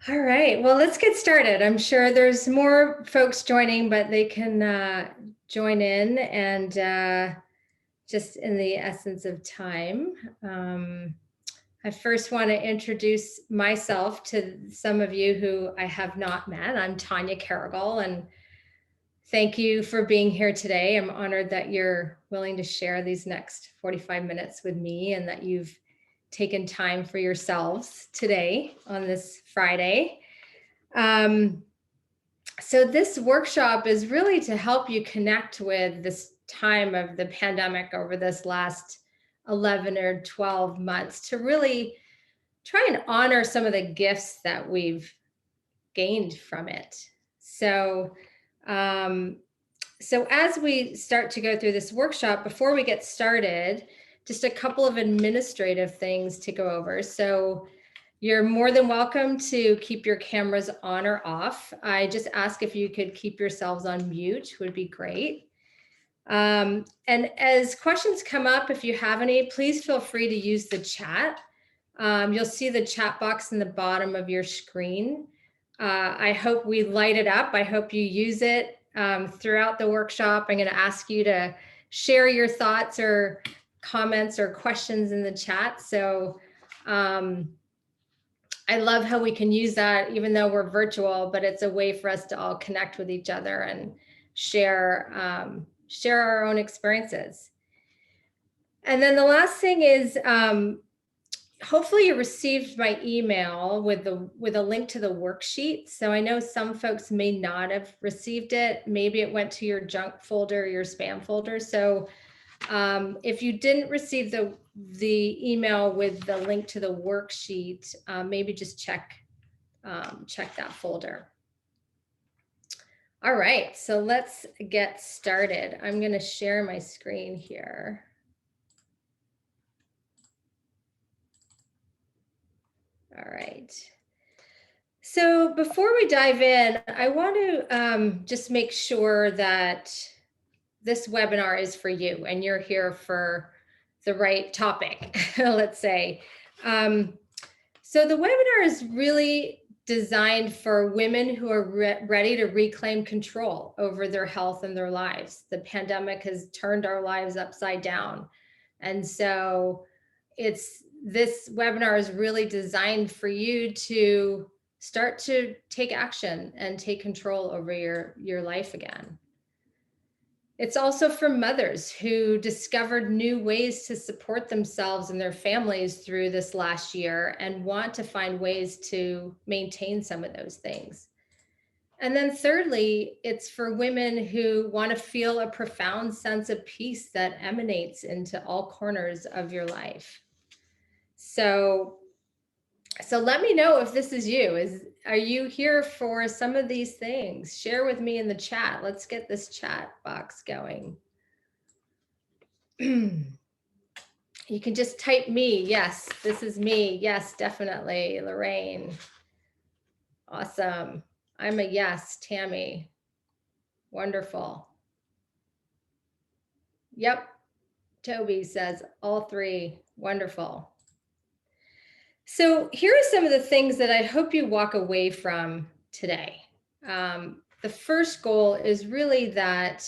All right, well, let's get started. I'm sure there's more folks joining, but they can join in and just in the essence of time. I first want to introduce myself to some of you who I have not met. I'm Tanya Carrigal, and thank you for being here today. I'm honored that you're willing to share these next 45 minutes with me and that you've taken time for yourselves today on this Friday. So this workshop is really to help you connect with this time of the pandemic over this last 11 or 12 months to really try and honor some of the gifts that we've gained from it. Um, so as we start to go through this workshop, before we get started, just a couple of administrative things to go over. So you're more than welcome to keep your cameras on or off. I just ask if you could keep yourselves on mute, would be great. And as questions come up, if you have any, please feel free to use the chat. You'll see the chat box in the bottom of your screen. I hope we light it up. I hope you use it throughout the workshop. I'm going to ask you to share your thoughts or comments or questions in the chat. So I love how we can use that even though we're virtual, but it's a way for us to all connect with each other and share our own experiences. And then the last thing is, hopefully you received my email with a link to the worksheet. So I know some folks may not have received it. Maybe it went to your junk folder, your spam folder. So if you didn't receive the email with the link to the worksheet, maybe just check that folder. All right, so let's get started. I'm going to share my screen here. All right. So before we dive in, I want to just make sure that this webinar is for you and you're here for the right topic, let's say. So the webinar is really designed for women who are ready to reclaim control over their health and their lives. The pandemic has turned our lives upside down. And so this webinar is really designed for you to start to take action and take control over your life again. It's also for mothers who discovered new ways to support themselves and their families through this last year and want to find ways to maintain some of those things. And then thirdly, it's for women who want to feel a profound sense of peace that emanates into all corners of your life. So let me know if this is you. Are you here for some of these things? Share with me in the chat. Let's get this chat box going. You can just type me. Yes, this is me. Yes, definitely. Lorraine. Awesome. I'm a yes, Tammy. Wonderful. Yep. Toby says all three. Wonderful. So here are some of the things that I hope you walk away from today. The first goal is really that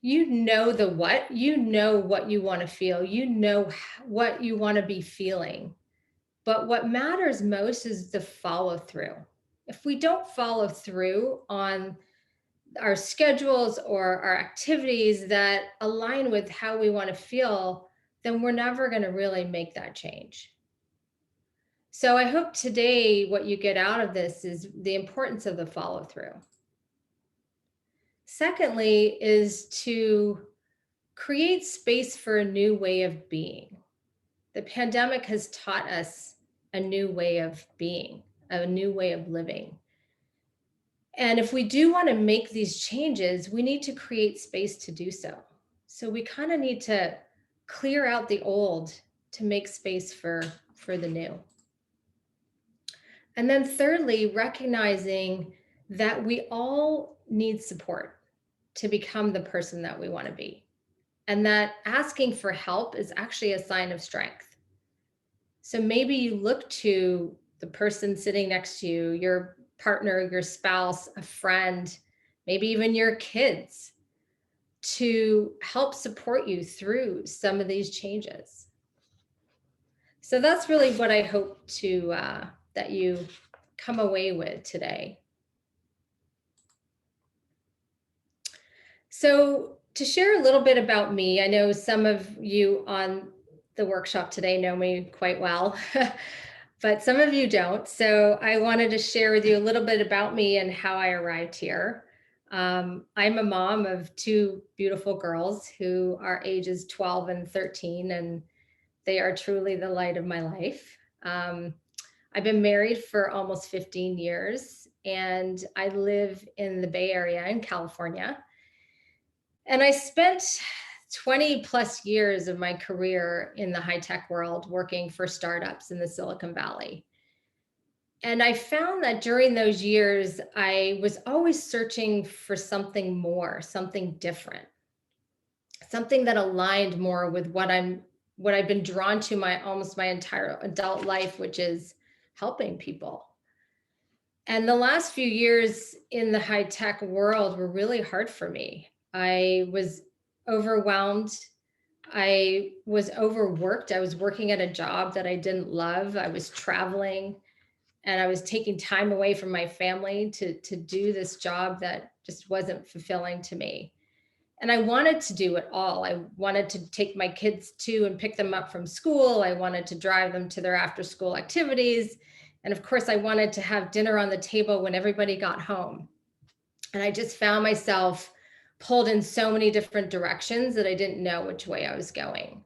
you know the what, you know what you want to feel, you know what you want to be feeling. But what matters most is the follow through. If we don't follow through on our schedules or our activities that align with how we want to feel, then we're never going to really make that change. So I hope today what you get out of this is the importance of the follow through. Secondly, is to create space for a new way of being. The pandemic has taught us a new way of being, a new way of living. And if we do want to make these changes, we need to create space to do so. So we kind of need to clear out the old to make space for the new. And then thirdly, recognizing that we all need support to become the person that we want to be. And that asking for help is actually a sign of strength. So maybe you look to the person sitting next to you, your partner, your spouse, a friend, maybe even your kids, to help support you through some of these changes. So that's really what I hope to that you come away with today. So to share a little bit about me, I know some of you on the workshop today know me quite well, but some of you don't. So I wanted to share with you a little bit about me and how I arrived here. I'm a mom of two beautiful girls who are ages 12 and 13, and they are truly the light of my life. I've been married for almost 15 years, and I live in the Bay Area in California. And I spent 20 plus years of my career in the high tech world working for startups in the Silicon Valley. And I found that during those years, I was always searching for something more, something different, something that aligned more with what I've been drawn to my almost my entire adult life, which is helping people. And the last few years in the high tech world were really hard for me. I was overwhelmed. I was overworked. I was working at a job that I didn't love. I was traveling, and I was taking time away from my family to do this job that just wasn't fulfilling to me. And I wanted to do it all. I wanted to take my kids to and pick them up from school. I wanted to drive them to their after school activities. And of course, I wanted to have dinner on the table when everybody got home. And I just found myself pulled in so many different directions that I didn't know which way I was going.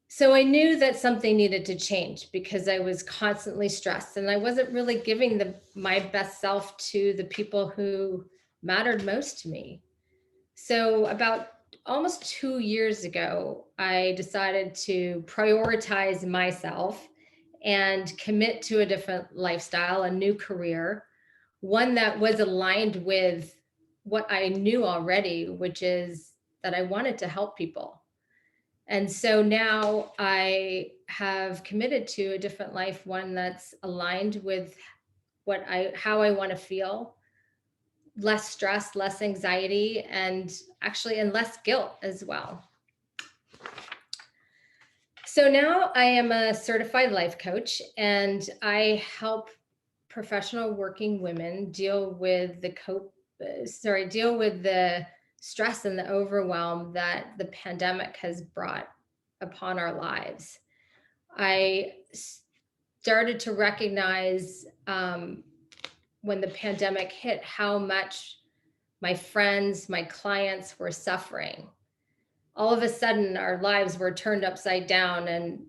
So I knew that something needed to change because I was constantly stressed and I wasn't really giving my best self to the people who mattered most to me. So about almost 2 years ago, I decided to prioritize myself and commit to a different lifestyle, a new career, one that was aligned with what I knew already, which is that I wanted to help people. And so now I have committed to a different life, one that's aligned with how I want to feel, less stress, less anxiety, and less guilt as well. So now I am a certified life coach, and I help professional working women deal with the stress and the overwhelm that the pandemic has brought upon our lives. I started to recognize when the pandemic hit how much my friends, my clients were suffering. All of a sudden, our lives were turned upside down, and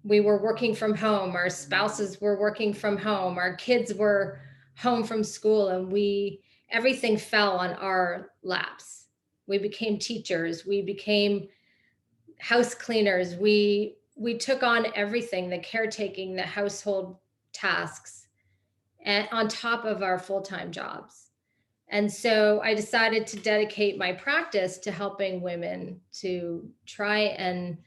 we were working from home. Our spouses were working from home. Our kids were home from school, and everything fell on our laps. We became teachers. We became house cleaners. We took on everything, the caretaking, the household tasks, and on top of our full-time jobs. And so I decided to dedicate my practice to helping women to try and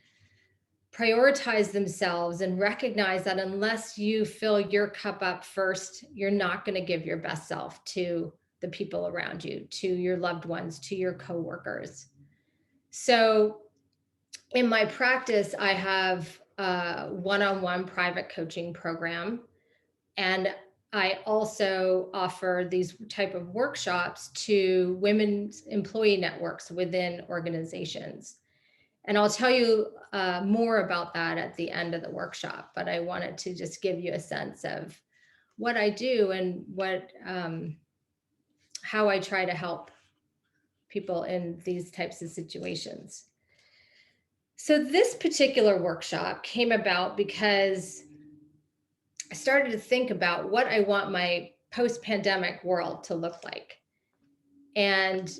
prioritize themselves and recognize that unless you fill your cup up first, you're not going to give your best self to the people around you, to your loved ones, to your coworkers. So in my practice, I have a one-on-one private coaching program, and I also offer these type of workshops to women's employee networks within organizations. And I'll tell you more about that at the end of the workshop, but I wanted to just give you a sense of what I do and how I try to help people in these types of situations. So this particular workshop came about because I started to think about what I want my post-pandemic world to look like. And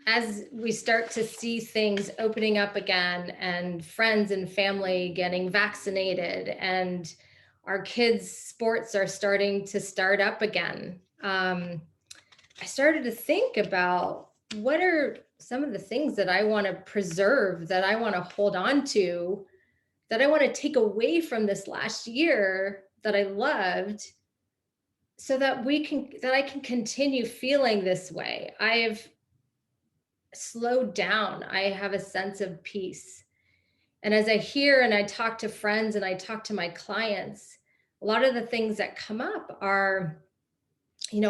as we start to see things opening up again, and friends and family getting vaccinated, and our kids' sports are starting to start up again, I started to think about what are some of the things that I want to preserve, that I want to hold on to, that I want to take away from this last year that I loved, so that I can continue feeling this way. I've slowed down. I have a sense of peace. And as I hear and I talk to friends and I talk to my clients, a lot of the things that come up are,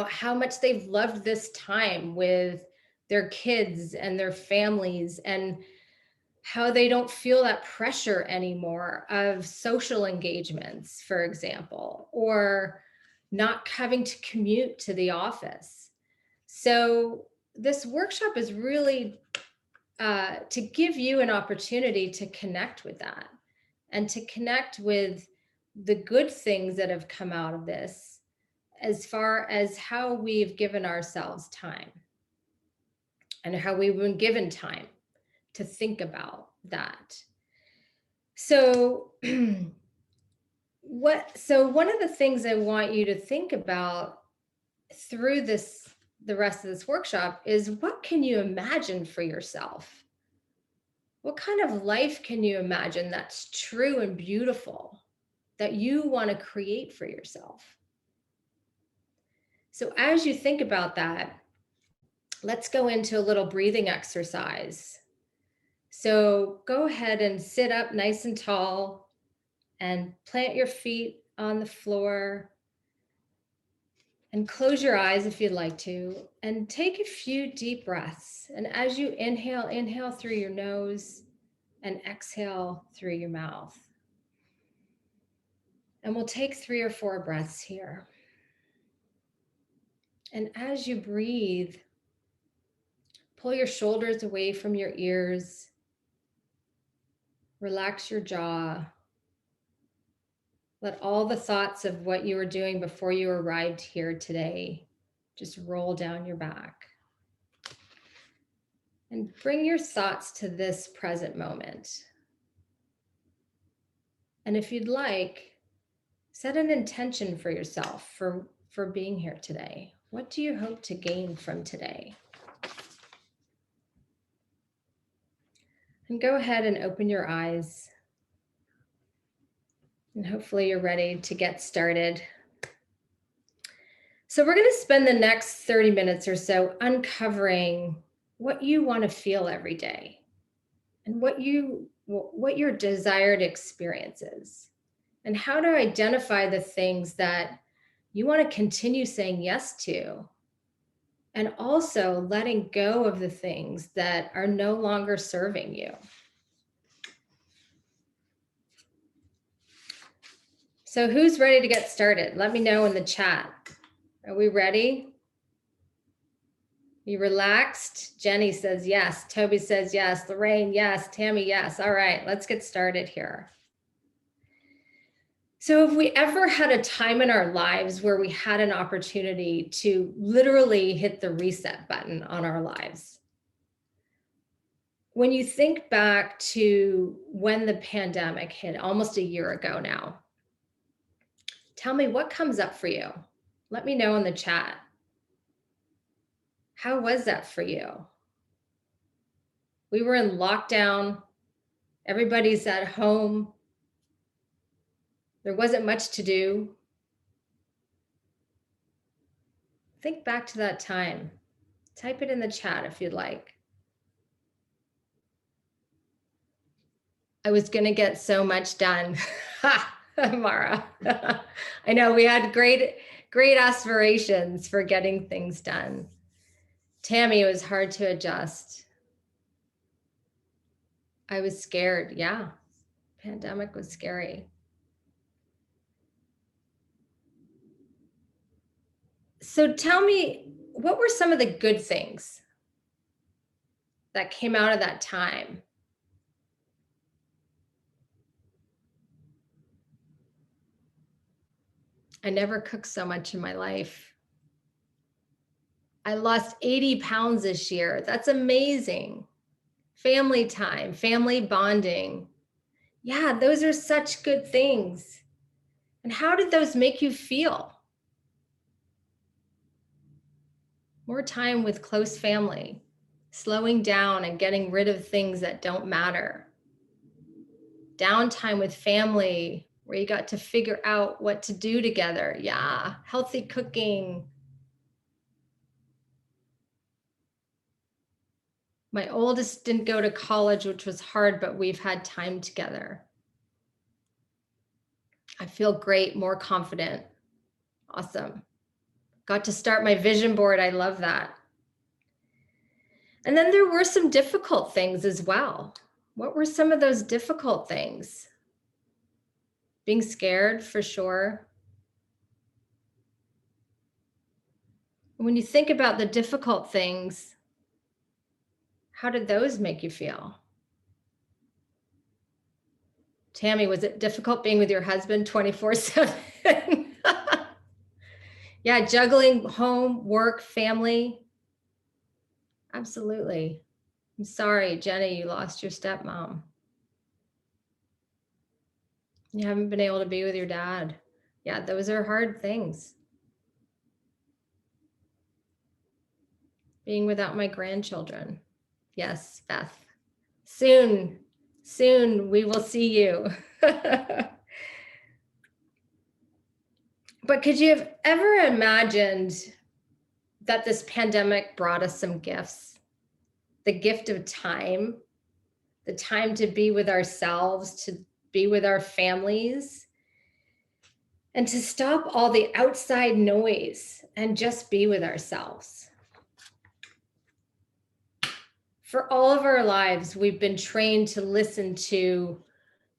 how much they've loved this time with their kids and their families, and how they don't feel that pressure anymore of social engagements, for example, or not having to commute to the office. So this workshop is really to give you an opportunity to connect with that, and to connect with the good things that have come out of this, as far as how we've given ourselves time and how we've been given time to think about that. So one of the things I want you to think about through the rest of this workshop is, what can you imagine for yourself? What kind of life can you imagine that's true and beautiful, that you want to create for yourself? So as you think about that, let's go into a little breathing exercise. So go ahead and sit up nice and tall and plant your feet on the floor, and close your eyes if you'd like to, and take a few deep breaths. And as you inhale through your nose and exhale through your mouth. And we'll take 3 or 4 breaths here. And as you breathe, pull your shoulders away from your ears. Relax your jaw. Let all the thoughts of what you were doing before you arrived here today just roll down your back. And bring your thoughts to this present moment. And if you'd like, set an intention for yourself for being here today. What do you hope to gain from today? And go ahead and open your eyes. And hopefully you're ready to get started. So we're going to spend the next 30 minutes or so uncovering what you want to feel every day, and what your desired experience is, and how to identify the things that you want to continue saying yes to, and also letting go of the things that are no longer serving you. So who's ready to get started? Let me know in the chat. Are we ready? You relaxed? Jenny says yes. Toby says yes. Lorraine, yes. Tammy, yes. All right, let's get started here. So have we ever had a time in our lives where we had an opportunity to literally hit the reset button on our lives? When you think back to when the pandemic hit almost a year ago now, tell me what comes up for you. Let me know in the chat. How was that for you? We were in lockdown. Everybody's at home. There wasn't much to do. Think back to that time. Type it in the chat if you'd like. I was going to get so much done. Ha, Mara. I know we had great aspirations for getting things done. Tammy, it was hard to adjust. I was scared. Yeah. Pandemic was scary. So tell me, what were some of the good things that came out of that time? I never cooked so much in my life. I lost 80 pounds this year. That's amazing. Family time, family bonding. Yeah, those are such good things. And how did those make you feel? More time with close family, slowing down and getting rid of things that don't matter. downtime with family where you got to figure out what to do together. Yeah, healthy cooking. My oldest didn't go to college, which was hard, but we've had time together. I feel great, more confident. Awesome. Got to start my vision board. I love that. And then there were some difficult things as well. What were some of those difficult things? Being scared, for sure. When you think about the difficult things, how did those make you feel? Tammy, was it difficult being with your husband 24/7? Yeah, juggling home, work, family. Absolutely. I'm sorry, Jenny, you lost your stepmom. You haven't been able to be with your dad. Yeah, those are hard things. Being without my grandchildren. Yes, Beth. Soon we will see you. But could you have ever imagined that this pandemic brought us some gifts? The gift of time, the time to be with ourselves, to be with our families, and to stop all the outside noise and just be with ourselves. For all of our lives, we've been trained to listen to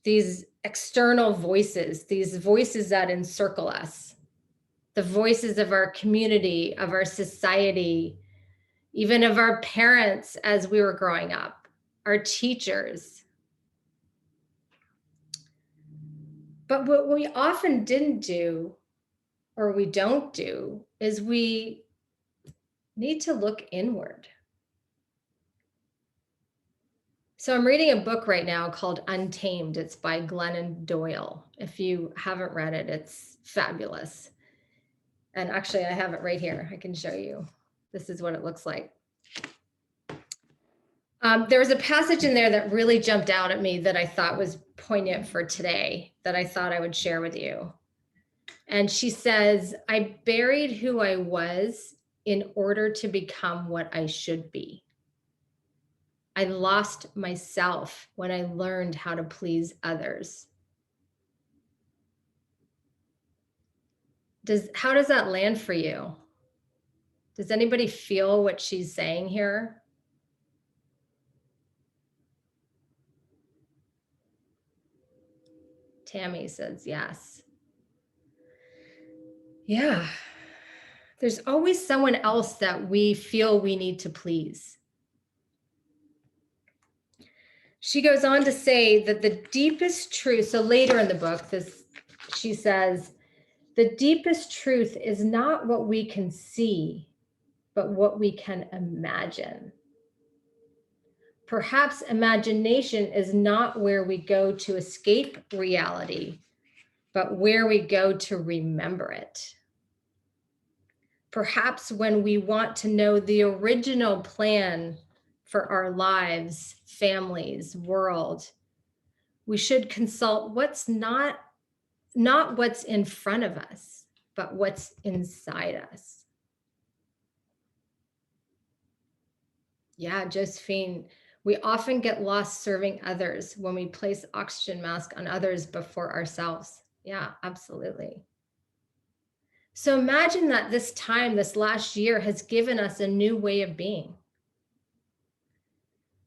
these external voices, these voices that encircle us, the voices of our community, of our society, even of our parents as we were growing up, our teachers. But what we often didn't do, or we don't do, is we need to look inward. So I'm reading a book right now called Untamed. It's by Glennon Doyle. If you haven't read it, it's fabulous. And actually, I have it right here. I can show you. This is what it looks like. There was a passage in there that really jumped out at me that I thought was poignant for today, that I thought I would share with you. And she says, I buried who I was in order to become what I should be. I lost myself when I learned how to please others. How does that land for you? Does anybody feel what she's saying here? Tammy says yes. Yeah. There's always someone else that we feel we need to please. She goes on to say that the deepest truth, so later in the book, she says, the deepest truth is not what we can see, but what we can imagine. Perhaps imagination is not where we go to escape reality, but where we go to remember it. Perhaps when we want to know the original plan for our lives, families, world, we should consult what's not what's in front of us, but what's inside us. Yeah, Josephine, we often get lost serving others when we place oxygen mask on others before ourselves. Yeah, absolutely. So imagine that this last year has given us a new way of being.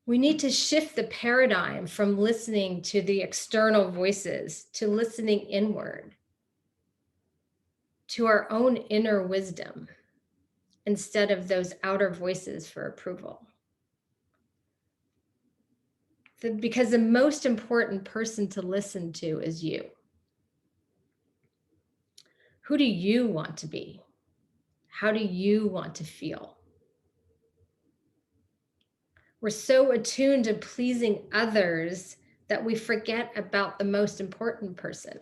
We need to shift the paradigm from listening to the external voices to listening inward, to our own inner wisdom, instead of those outer voices for approval. Because the most important person to listen to is you. Who do you want to be? How do you want to feel? We're so attuned to pleasing others that we forget about the most important person,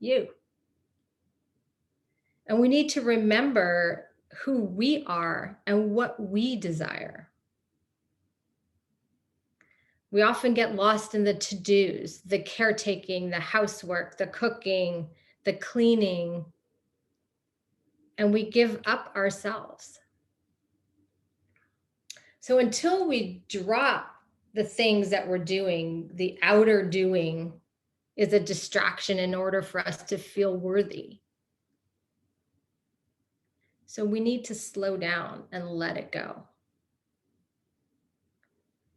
you. And we need to remember who we are and what we desire. We often get lost in the to-dos, the caretaking, the housework, the cooking, the cleaning, and we give up ourselves. So until we drop the things that we're doing, the outer doing is a distraction in order for us to feel worthy. So we need to slow down and let it go.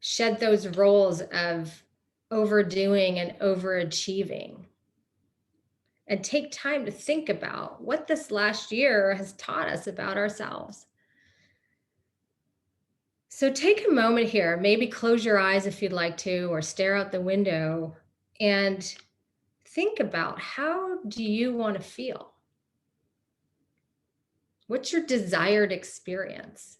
Shed those roles of overdoing and overachieving. And take time to think about what this last year has taught us about ourselves. So take a moment here, maybe close your eyes if you'd like to, or stare out the window and think about, how do you want to feel? What's your desired experience?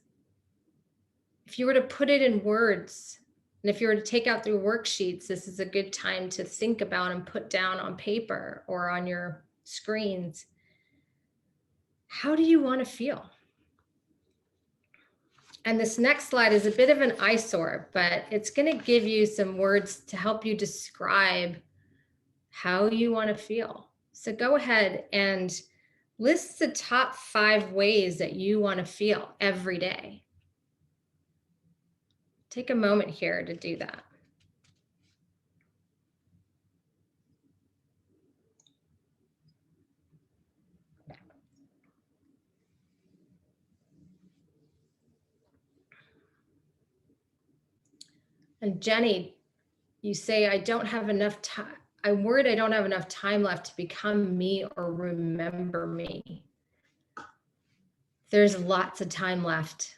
If you were to put it in words, and if you were to take out your worksheets, this is a good time to think about and put down on paper or on your screens. How do you want to feel? And this next slide is a bit of an eyesore, but it's going to give you some words to help you describe how you want to feel. So go ahead and list the top 5 ways that you want to feel every day. Take a moment here to do that. And Jenny, you say, I don't have enough time. I'm worried I don't have enough time left to become me or remember me. There's lots of time left.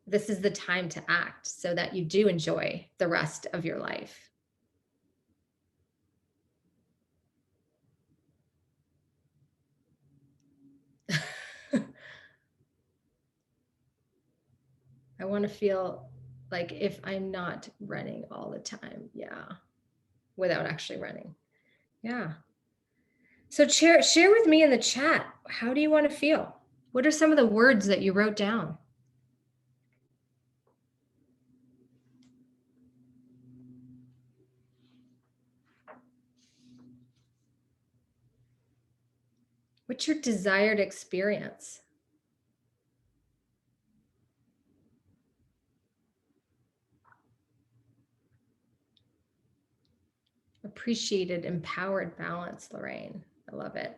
This is the time to act so that you do enjoy the rest of your life. I want to feel like if I'm not running all the time, without actually running. Yeah. So share with me in the chat, how do you want to feel? What are some of the words that you wrote down? What's your desired experience? Appreciated, empowered, balanced, Lorraine. I love it.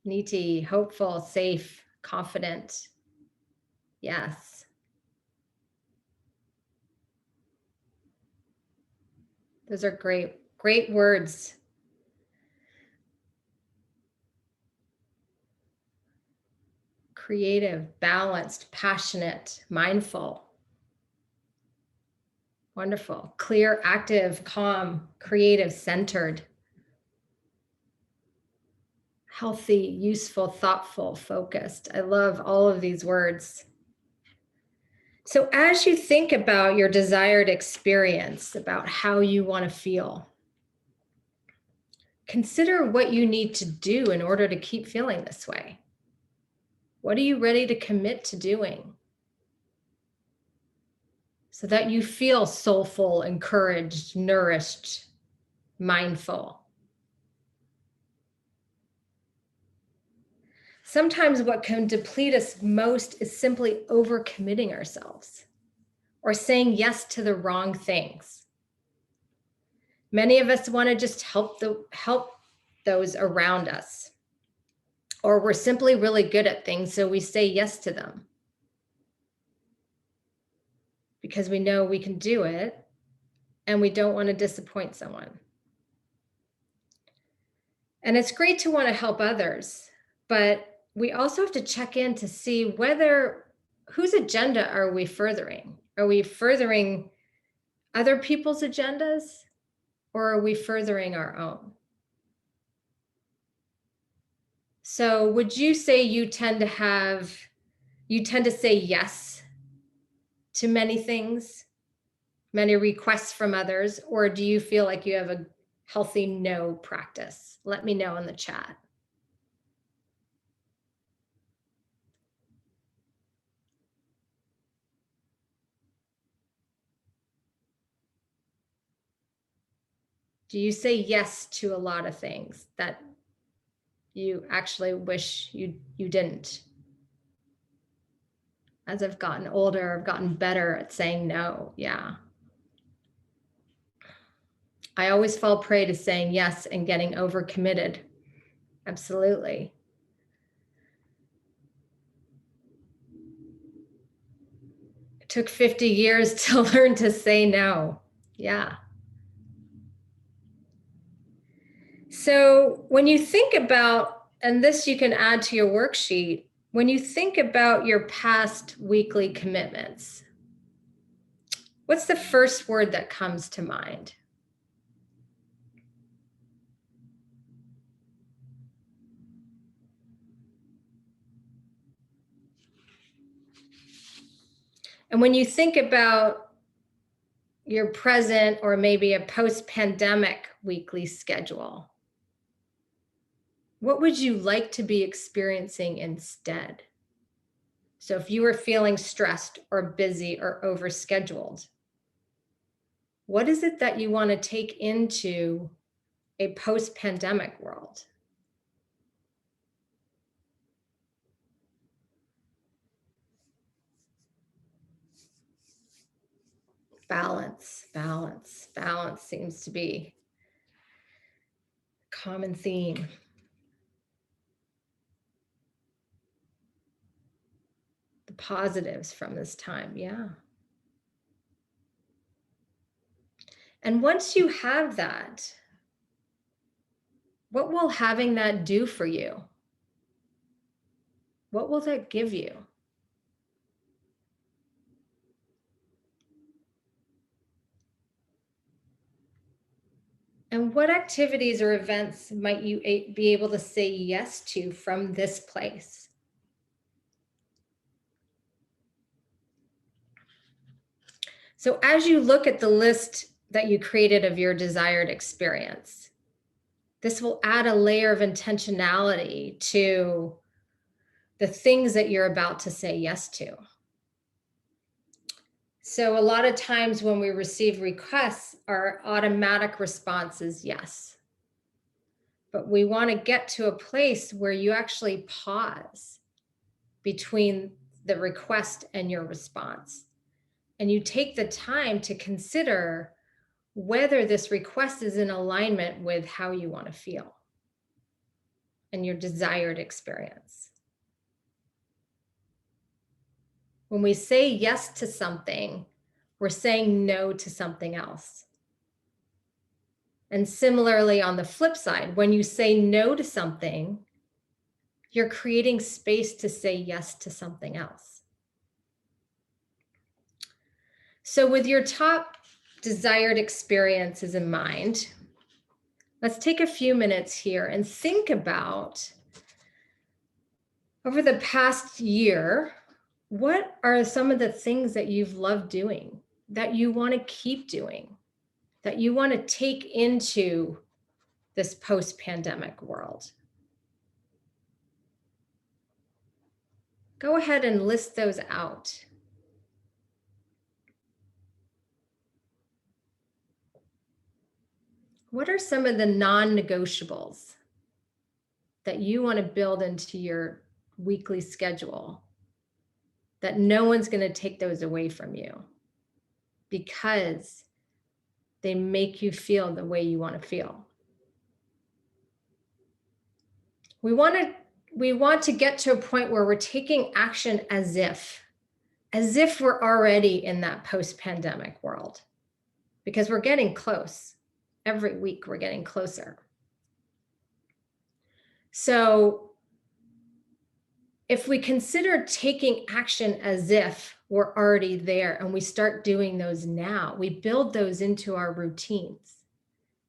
Neeti, hopeful, safe, confident. Yes. Those are great, great words. Creative, balanced, passionate, mindful. Wonderful. Clear, active, calm, creative, centered. Healthy, useful, thoughtful, focused. I love all of these words. So as you think about your desired experience, about how you want to feel, consider what you need to do in order to keep feeling this way. What are you ready to commit to doing so that you feel soulful, encouraged, nourished, mindful? Sometimes what can deplete us most is simply overcommitting ourselves or saying yes to the wrong things. Many of us want to just help those around us, or we're simply really good at things, so we say yes to them because we know we can do it and we don't want to disappoint someone. And it's great to want to help others, but we also have to check in to see whose agenda are we furthering? Are we furthering other people's agendas, or are we furthering our own? So would you say you tend to say yes to many things, many requests from others, or do you feel like you have a healthy no practice? Let me know in the chat. Do you say yes to a lot of things that you actually wish you didn't? As I've gotten older, I've gotten better at saying no. Yeah. I always fall prey to saying yes and getting overcommitted. Absolutely. It took 50 years to learn to say no. Yeah. So when you think about, and this you can add to your worksheet, when you think about your past weekly commitments, what's the first word that comes to mind? And when you think about your present or maybe a post-pandemic weekly schedule, what would you like to be experiencing instead? So if you were feeling stressed or busy or overscheduled, what is it that you want to take into a post-pandemic world? Balance, balance, balance seems to be a common theme. The positives from this time, yeah. And once you have that, what will having that do for you? What will that give you? And what activities or events might you be able to say yes to from this place? So as you look at the list that you created of your desired experience, this will add a layer of intentionality to the things that you're about to say yes to. So a lot of times when we receive requests, our automatic response is yes. But we want to get to a place where you actually pause between the request and your response. And you take the time to consider whether this request is in alignment with how you want to feel and your desired experience. When we say yes to something, we're saying no to something else. And similarly, on the flip side, when you say no to something, you're creating space to say yes to something else. So with your top desired experiences in mind, let's take a few minutes here and think about, over the past year, what are some of the things that you've loved doing, that you want to keep doing, that you want to take into this post-pandemic world? Go ahead and list those out. What are some of the non-negotiables that you want to build into your weekly schedule that no one's going to take those away from you because they make you feel the way you want to feel? We want to get to a point where we're taking action as if we're already in that post-pandemic world, because we're getting close. Every week we're getting closer. So if we consider taking action as if we're already there and we start doing those now, we build those into our routines.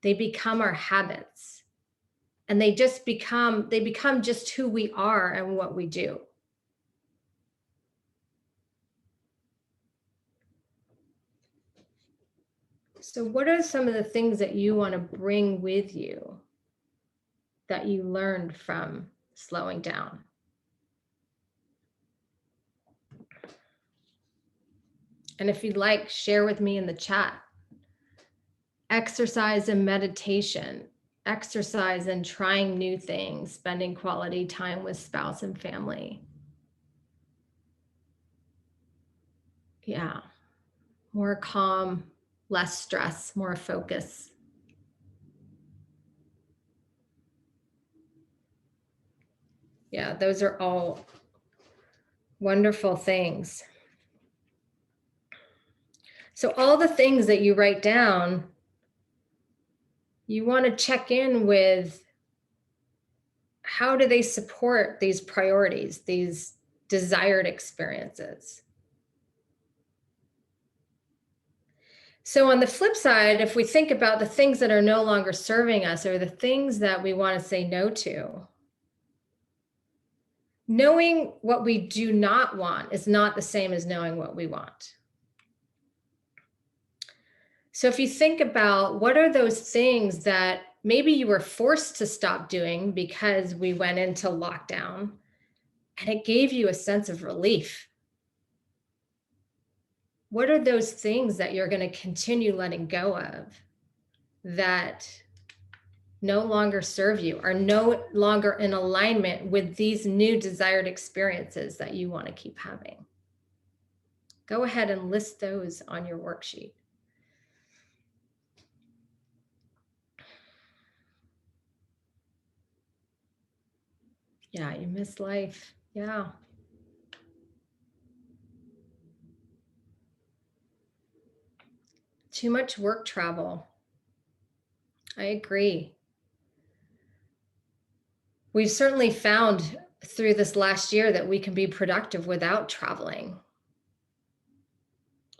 They become our habits, and they become just who we are and what we do. So what are some of the things that you want to bring with you that you learned from slowing down? And if you'd like, share with me in the chat. exercise and meditation, exercise and trying new things, spending quality time with spouse and family. Yeah, more calm, less stress, more focus. Yeah, those are all wonderful things. So all the things that you write down, you want to check in with how do they support these priorities, these desired experiences. So on the flip side, if we think about the things that are no longer serving us or the things that we want to say no to, knowing what we do not want is not the same as knowing what we want. So if you think about what are those things that maybe you were forced to stop doing because we went into lockdown and it gave you a sense of relief. What are those things that you're going to continue letting go of that no longer serve you, are no longer in alignment with these new desired experiences that you want to keep having? Go ahead and list those on your worksheet. Yeah, you miss life. Yeah. Too much work travel. I agree. We've certainly found through this last year that we can be productive without traveling.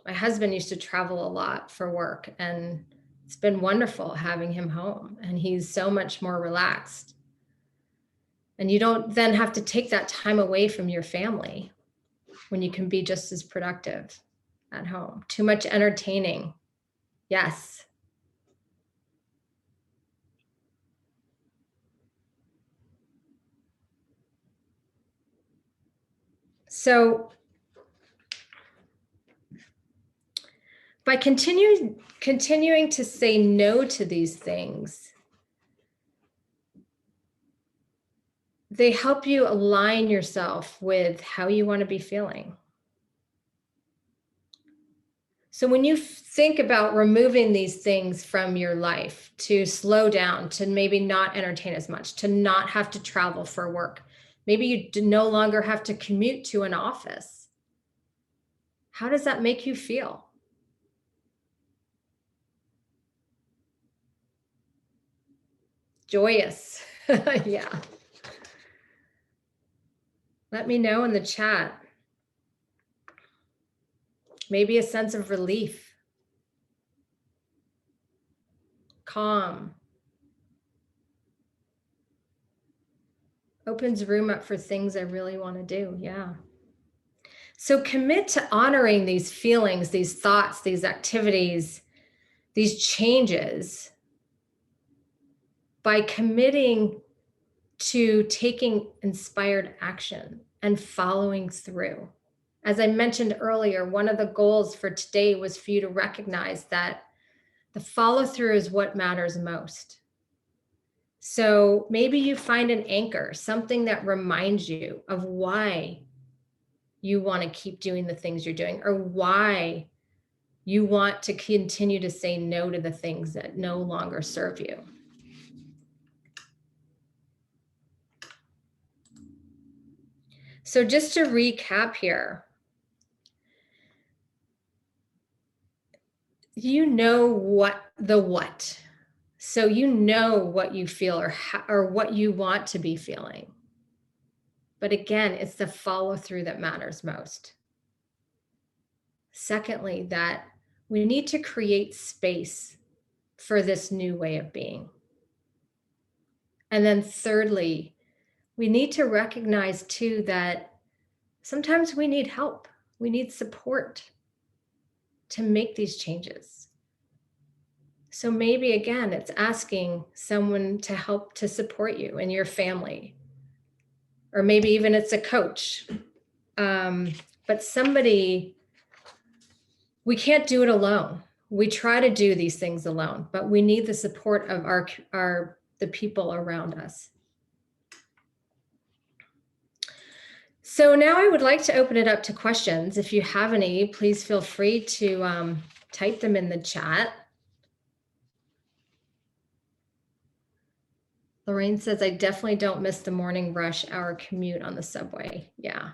My husband used to travel a lot for work, and it's been wonderful having him home, and he's so much more relaxed. And you don't then have to take that time away from your family when you can be just as productive at home. Too much entertaining. Yes. So by continuing to say no to these things, they help you align yourself with how you want to be feeling. So when you think about removing these things from your life, to slow down, to maybe not entertain as much, to not have to travel for work, maybe you no longer have to commute to an office. How does that make you feel? Joyous. Yeah. Let me know in the chat. Maybe a sense of relief, calm, opens room up for things I really want to do. Yeah. So commit to honoring these feelings, these thoughts, these activities, these changes by committing to taking inspired action and following through. As I mentioned earlier, one of the goals for today was for you to recognize that the follow through is what matters most. So maybe you find an anchor, something that reminds you of why you want to keep doing the things you're doing, or why you want to continue to say no to the things that no longer serve you. So just to recap here, you know what. So you know what you feel or what you want to be feeling. But again, it's the follow through that matters most. Secondly, that we need to create space for this new way of being. And then thirdly, we need to recognize too that sometimes we need help. We need support to make these changes. So maybe again, it's asking someone to help to support you and your family, or maybe even it's a coach. But somebody, we can't do it alone. We try to do these things alone, but we need the support of the people around us. So now I would like to open it up to questions. If you have any, please feel free to type them in the chat. Lorraine says, I definitely don't miss the morning rush hour commute on the subway. Yeah.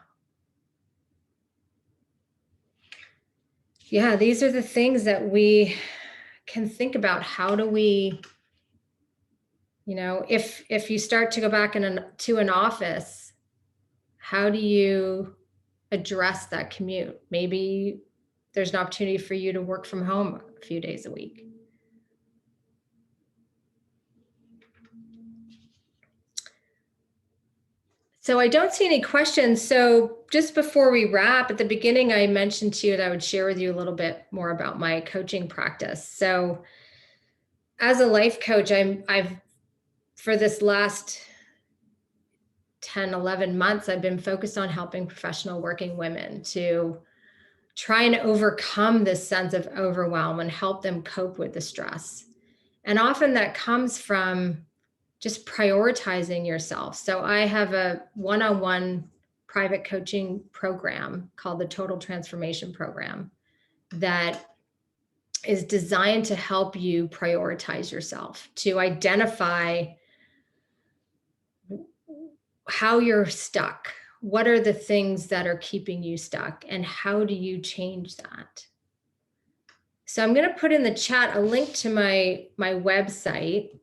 Yeah, these are the things that we can think about. How do we, if you start to go back to an office, how do you address that commute? Maybe there's an opportunity for you to work from home a few days a week. So I don't see any questions. So just before we wrap, at the beginning, I mentioned to you that I would share with you a little bit more about my coaching practice. So as a life coach, I've for this last 10, 11 months, I've been focused on helping professional working women to try and overcome this sense of overwhelm and help them cope with the stress. And often that comes from just prioritizing yourself. So I have a one-on-one private coaching program called the Total Transformation Program that is designed to help you prioritize yourself, to identify how you're stuck. What are the things that are keeping you stuck, and how do you change that? So I'm going to put in the chat a link to my website,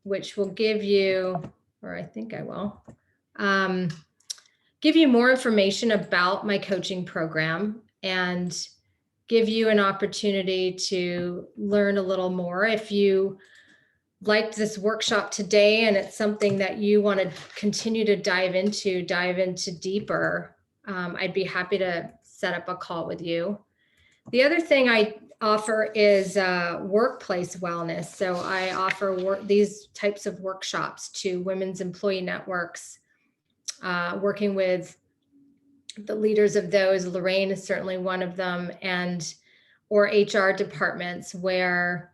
which will give you, or I think I will, give you more information about my coaching program and give you an opportunity to learn a little more. If you liked this workshop today and it's something that you want to continue to dive into deeper, I'd be happy to set up a call with you. The other thing I offer is workplace wellness. So I offer these types of workshops to women's employee networks, working with the leaders of those. Lorraine is certainly one of them, or HR departments where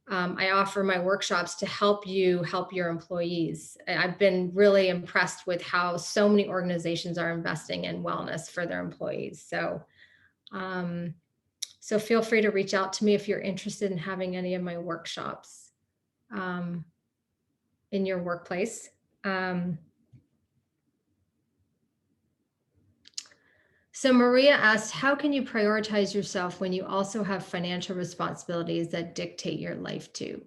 I offer my workshops to help you help your employees. I've been really impressed with how so many organizations are investing in wellness for their employees. So, so feel free to reach out to me if you're interested in having any of my workshops in your workplace. So Maria asked, how can you prioritize yourself when you also have financial responsibilities that dictate your life too?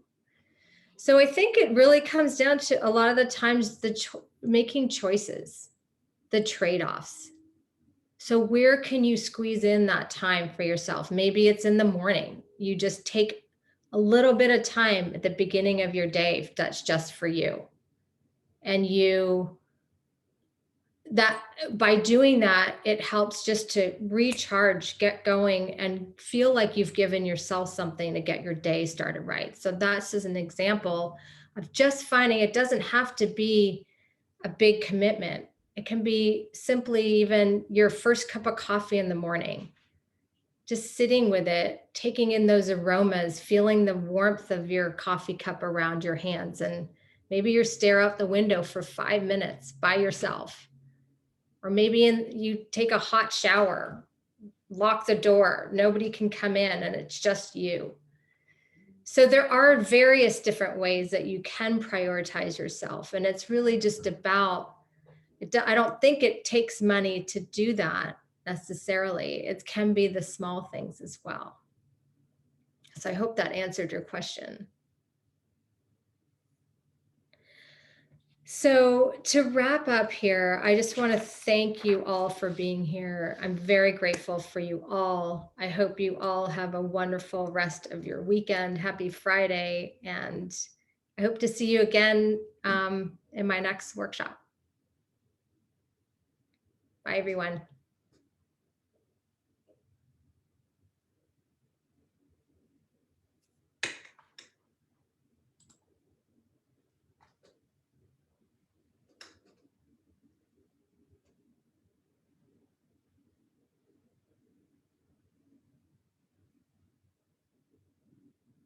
So I think it really comes down to a lot of the times making choices, the trade-offs. So where can you squeeze in that time for yourself? Maybe it's in the morning. You just take a little bit of time at the beginning of your day that's just for you. And by doing that, it helps just to recharge, get going, and feel like you've given yourself something to get your day started right. So that's just an example of just finding it doesn't have to be a big commitment. It can be simply even your first cup of coffee in the morning, just sitting with it, taking in those aromas, feeling the warmth of your coffee cup around your hands. And maybe you stare out the window for 5 minutes by yourself. Or maybe you take a hot shower, lock the door, nobody can come in, and it's just you. So there are various different ways that you can prioritize yourself. And it's really just about, I don't think it takes money to do that necessarily. It can be the small things as well. So I hope that answered your question. So to wrap up here, I just want to thank you all for being here. I'm very grateful for you all. I hope you all have a wonderful rest of your weekend. Happy Friday. And I hope to see you again in my next workshop. Bye, everyone.